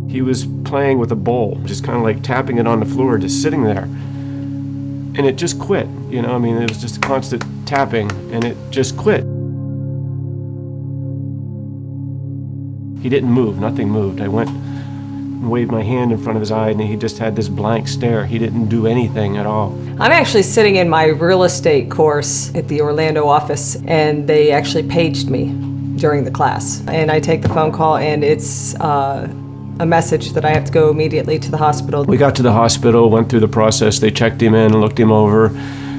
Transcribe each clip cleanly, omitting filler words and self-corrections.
He was playing with a bowl, just kind of like tapping it on the floor, just sitting there. And it just quit, you know, I mean, it was just a constant tapping, and it just quit. He didn't move, nothing moved. I went and waved my hand in front of his eye, and he just had this blank stare. He didn't do anything at all. I'm actually sitting in my real estate course at the Orlando office, and they actually paged me during the class. And I take the phone call, and it's a message that I have to go immediately to the hospital. We got to the hospital, went through the process. They checked him in, looked him over,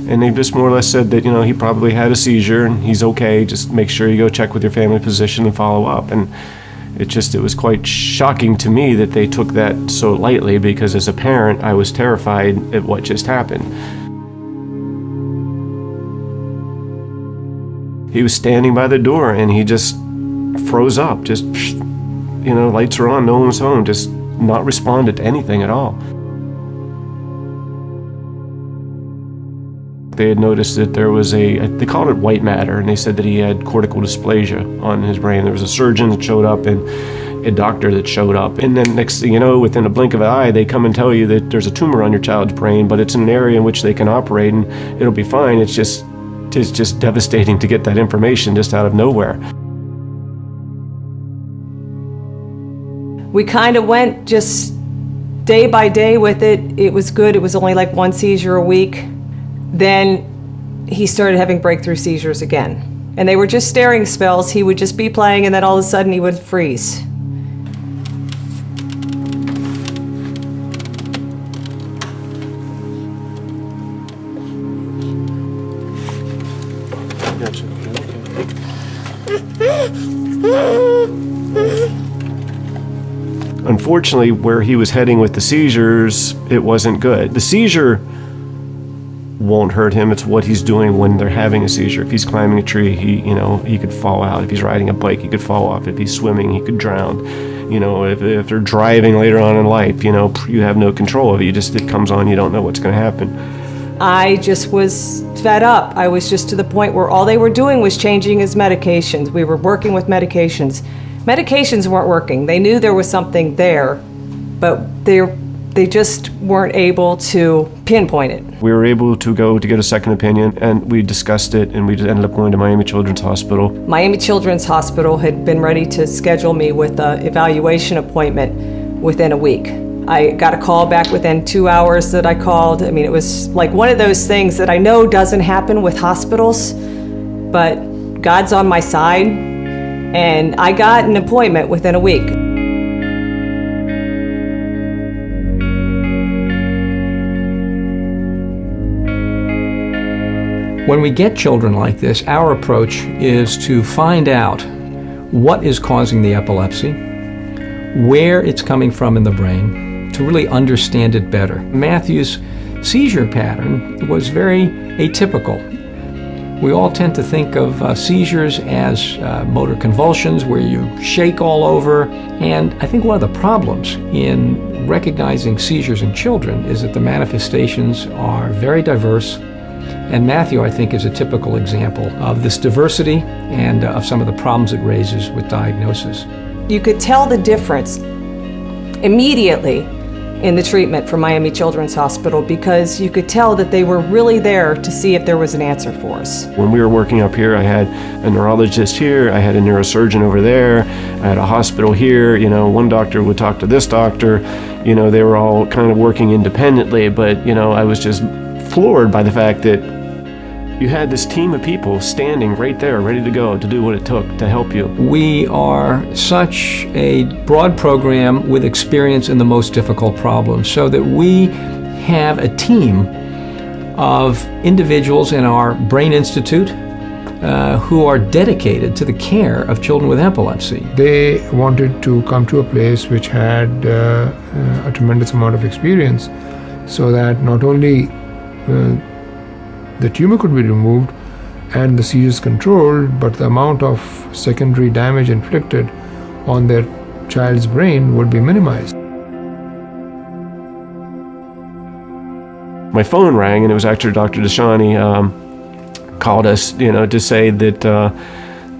and they just more or less said that, you know, he probably had a seizure and he's okay. Just make sure you go check with your family physician and follow up. And it was quite shocking to me that they took that so lightly, because as a parent, I was terrified at what just happened. He was standing by the door and he just froze up, just, you know, lights are on, no one's home, just not responded to anything at all. They had noticed that there was they called it white matter, and they said that he had cortical dysplasia on his brain. There was a surgeon that showed up and a doctor that showed up. And then next thing you know, within a blink of an eye, they come and tell you that there's a tumor on your child's brain, but it's in an area in which they can operate and it'll be fine. It's just devastating to get that information just out of nowhere. We kind of went just day by day with it. It was good. It was only like one seizure a week. Then he started having breakthrough seizures again. And they were just staring spells. He would just be playing, and then all of a sudden he would freeze. Unfortunately, where he was heading with the seizures, it wasn't good. The seizure won't hurt him. It's what he's doing when they're having a seizure. If he's climbing a tree, he could fall out. If he's riding a bike, he could fall off. If he's swimming, he could drown. You know, if they're driving later on in life, you know, you have no control of it. It comes on, you don't know what's going to happen. I just was fed up. I was just to the point where all they were doing was changing his medications. We were working with medications. Medications weren't working. They knew there was something there, but they just weren't able to pinpoint it. We were able to go to get a second opinion, and we discussed it, and we ended up going to Miami Children's Hospital. Miami Children's Hospital had been ready to schedule me with an evaluation appointment within a week. I got a call back within 2 hours that I called. I mean, it was like one of those things that I know doesn't happen with hospitals, but God's on my side, and I got an appointment within a week. When we get children like this, our approach is to find out what is causing the epilepsy, where it's coming from in the brain, to really understand it better. Matthew's seizure pattern was very atypical. We all tend to think of seizures as motor convulsions where you shake all over, and I think one of the problems in recognizing seizures in children is that the manifestations are very diverse. And Matthew, I think, is a typical example of this diversity and of some of the problems it raises with diagnosis. You could tell the difference immediately in the treatment from Miami Children's Hospital, because you could tell that they were really there to see if there was an answer for us. When we were working up here, I had a neurologist here, I had a neurosurgeon over there, I had a hospital here. You know, one doctor would talk to this doctor. You know, they were all kind of working independently, but, you know, I was just floored by the fact that you had this team of people standing right there, ready to go, to do what it took to help you. We are such a broad program with experience in the most difficult problems, so that we have a team of individuals in our Brain Institute who are dedicated to the care of children with epilepsy. They wanted to come to a place which had a tremendous amount of experience, so that not only the tumor could be removed and the seizures controlled, but the amount of secondary damage inflicted on their child's brain would be minimized. My phone rang, and it was actually Dr. Deshani called us, you know, to say that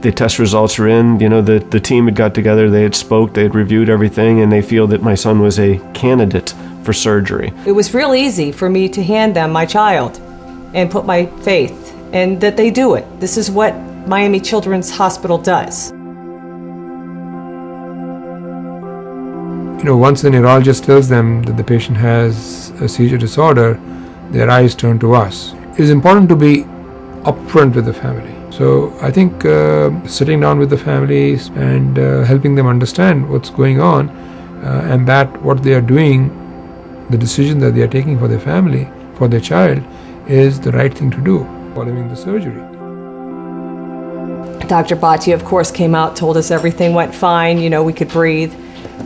The test results were in, the team had got together, they had spoke, they had reviewed everything, and they feel that my son was a candidate for surgery. It was real easy for me to hand them my child and put my faith, and that they do it. This is what Miami Children's Hospital does. Once the neurologist tells them that the patient has a seizure disorder, their eyes turn to us. It is important to be upfront with the family. So I think sitting down with the families and helping them understand what's going on and that what they are doing, the decision that they are taking for their family, for their child, is the right thing to do following the surgery. Dr. Bhatia, of course, came out, told us everything went fine, we could breathe.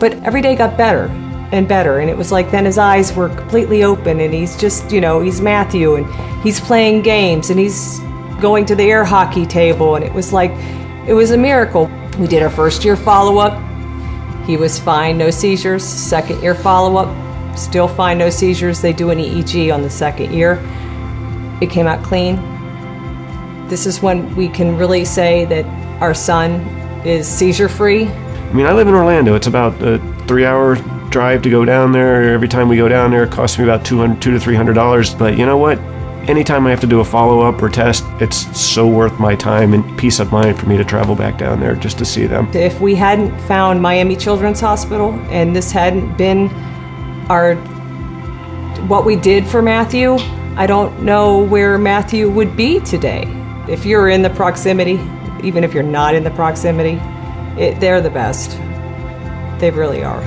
But every day got better and better. And it was like then his eyes were completely open and he's just, he's Matthew and he's playing games and he's going to the air hockey table. And it was a miracle. We did our first year follow-up. He was fine, no seizures. Second year follow-up, still fine, no seizures. They do an EEG on the second year. It came out clean. This is when we can really say that our son is seizure-free. I live in Orlando. It's about a 3-hour drive to go down there. Every time we go down there, it costs me about $200 to $300. But you know what? Anytime I have to do a follow-up or test, it's so worth my time and peace of mind for me to travel back down there just to see them. If we hadn't found Miami Children's Hospital and this hadn't been what we did for Matthew, I don't know where Matthew would be today. If you're in the proximity, even if you're not in the proximity, they're the best. They really are.